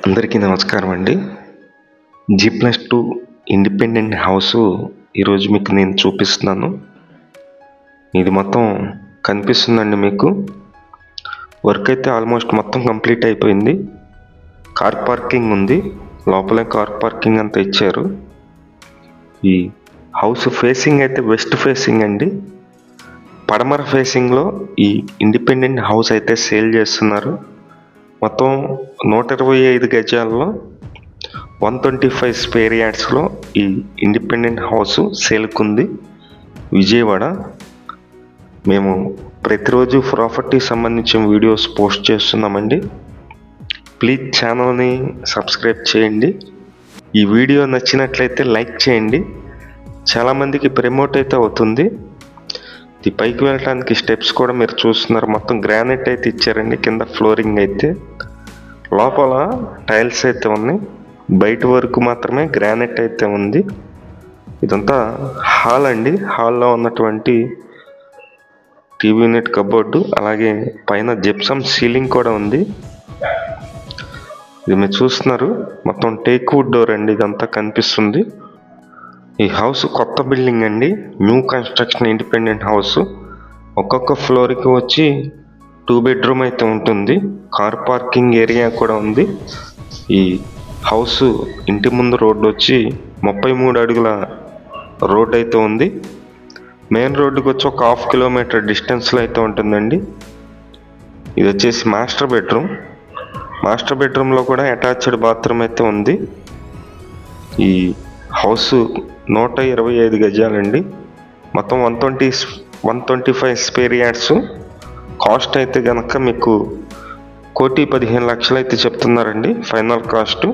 అందరికీ నమస్కారం అండి. G+2 ఇండిపెండెంట్ హౌసు ఈరోజు మీకు నేను చూపిస్తున్నాను. ఇది మొత్తం కనిపిస్తుందండి మీకు. వర్క్ అయితే ఆల్మోస్ట్ మొత్తం కంప్లీట్ అయిపోయింది. కార్ పార్కింగ్ ఉంది, లోపలే కార్ పార్కింగ్ అంతా ఇచ్చారు. ఈ హౌస్ ఫేసింగ్ అయితే వెస్ట్ ఫేసింగ్ అండి. పడమర ఫేసింగ్లో ఈ ఇండిపెండెంట్ హౌస్ అయితే సేల్ చేస్తున్నారు. మొత్తం 125 గజాల్లో 125 స్క్వేర్ యార్డ్స్లో ఈ ఇండిపెండెంట్ హౌస్ సేల్కుంది. విజయవాడ. మేము ప్రతిరోజు ప్రాపర్టీ సంబంధించిన వీడియోస్ పోస్ట్ చేస్తున్నామండి. ప్లీజ్ ఛానల్ని సబ్స్క్రైబ్ చేయండి. ఈ వీడియో నచ్చినట్లయితే లైక్ చేయండి. చాలామందికి ప్రమోట్ అయితే అవుతుంది. ఇది పైకి వెళ్ళడానికి స్టెప్స్ కూడా మీరు చూస్తున్నారు. మొత్తం గ్రానైట్ అయితే ఇచ్చారండి. కింద ఫ్లోరింగ్ అయితే, లోపల టైల్స్ అయితే ఉన్నాయి. బయట వరకు మాత్రమే గ్రానైట్ అయితే ఉంది. ఇదంతా హాల్ అండి. హాల్లో ఉన్నటువంటి టీవీ యూనిట్, కబోర్డు, అలాగే పైన జిప్సమ్ సీలింగ్ కూడా ఉంది. ఇది మీరు చూస్తున్నారు. మొత్తం టేక్ వుడ్ డోర్ అండి. ఇదంతా కనిపిస్తుంది. ఈ హౌస్ కొత్త బిల్డింగ్ అండి. New construction independent house. ఒక్కొక్క ఫ్లోర్కి వచ్చి 2 బెడ్రూమ్ అయితే ఉంటుంది. కార్ పార్కింగ్ ఏరియా కూడా ఉంది. ఈ హౌస్ ఇంటి ముందు రోడ్డు వచ్చి 33 అడుగుల రోడ్ అయితే ఉంది. మెయిన్ రోడ్డుకి వచ్చి ఒక 1/2 కిలోమీటర్ డిస్టెన్స్లో అయితే ఉంటుందండి. ఇది వచ్చేసి మాస్టర్ బెడ్రూమ్. మాస్టర్ బెడ్రూమ్లో కూడా అటాచ్డ్ బాత్రూమ్ అయితే ఉంది. ఈ హౌస్ 125 గజాలండి. మొత్తం 125 స్క్వేర్ యార్డ్స్. కాస్ట్ అయితే కనుక మీకు 1,15,00,000 అయితే చెప్తున్నారండి. Final cost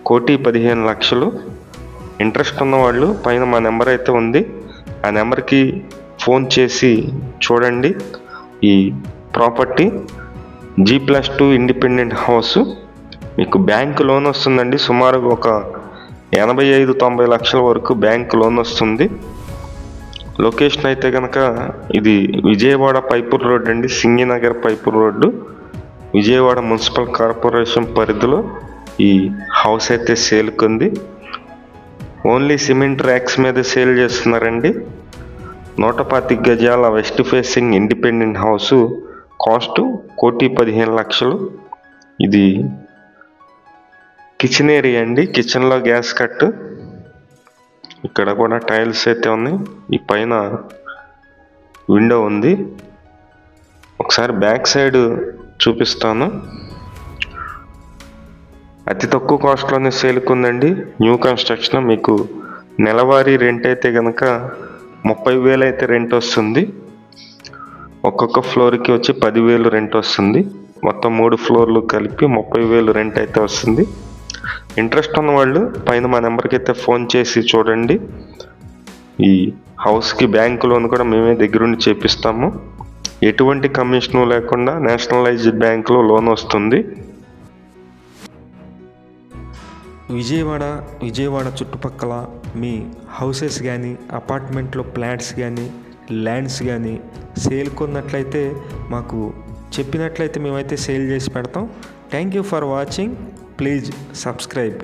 1,15,00,000. ఇంట్రెస్ట్ ఉన్నవాళ్ళు పైన మా నెంబర్ అయితే ఉంది. ఆ నెంబర్కి ఫోన్ చేసి చూడండి. ఈ ప్రాపర్టీ G+2 ఇండిపెండెంట్ హౌస్. మీకు బ్యాంక్ లోన్ వస్తుందండి. సుమారుగా ఒక 85-90 లక్షల వరకు బ్యాంక్ లోన్ వస్తుంది. లొకేషన్ అయితే కనుక ఇది విజయవాడ పైపూర్ రోడ్ అండి. Singh Nagar Paipur road, Vijayawada municipal corporation పరిధిలో ఈ హౌస్ అయితే సేల్కుంది. ఓన్లీ సిమెంట్ ర్యాక్స్ మీద సేల్ చేస్తున్నారండి. 125 గజాల west facing independent house. Cost 1,15,00,000. ఇది కిచెన్ ఏరియా అండి. కిచెన్లో గ్యాస్ కట్, ఇక్కడ కూడా టైల్స్ అయితే ఉన్నాయి. ఈ పైన విండో ఉంది. ఒకసారి బ్యాక్ సైడ్ చూపిస్తాను. అతి తక్కువ కాస్ట్లోనే సేల్కుందండి. New construction. మీకు నెలవారీ రెంట్ అయితే కనుక 30,000 అయితే రెంట్ వస్తుంది. ఒక్కొక్క ఫ్లోర్కి వచ్చి 10,000 రెంట్ వస్తుంది. మొత్తం 3 ఫ్లోర్లు కలిపి 30,000 రెంట్ అయితే వస్తుంది. ఇంట్రెస్ట్ ఉన్న వాళ్ళు పైన మా నెంబర్కి అయితే ఫోన్ చేసి చూడండి. ఈ హౌస్కి బ్యాంక్ లోన్ కూడా మేమే దగ్గరుండి చేపిస్తాము. ఎటువంటి కమిషను లేకుండా నేషనలైజ్డ్ బ్యాంకులో లోన్ వస్తుంది. విజయవాడ చుట్టుపక్కల మీ హౌసెస్ కానీ, అపార్ట్మెంట్లో ఫ్లాట్స్ కానీ, ల్యాండ్స్ కానీ సేల్ కొన్నట్లయితే మాకు చెప్పినట్లయితే మేమైతే సేల్ చేసి పెడతాం. Thank you for watching. Please subscribe.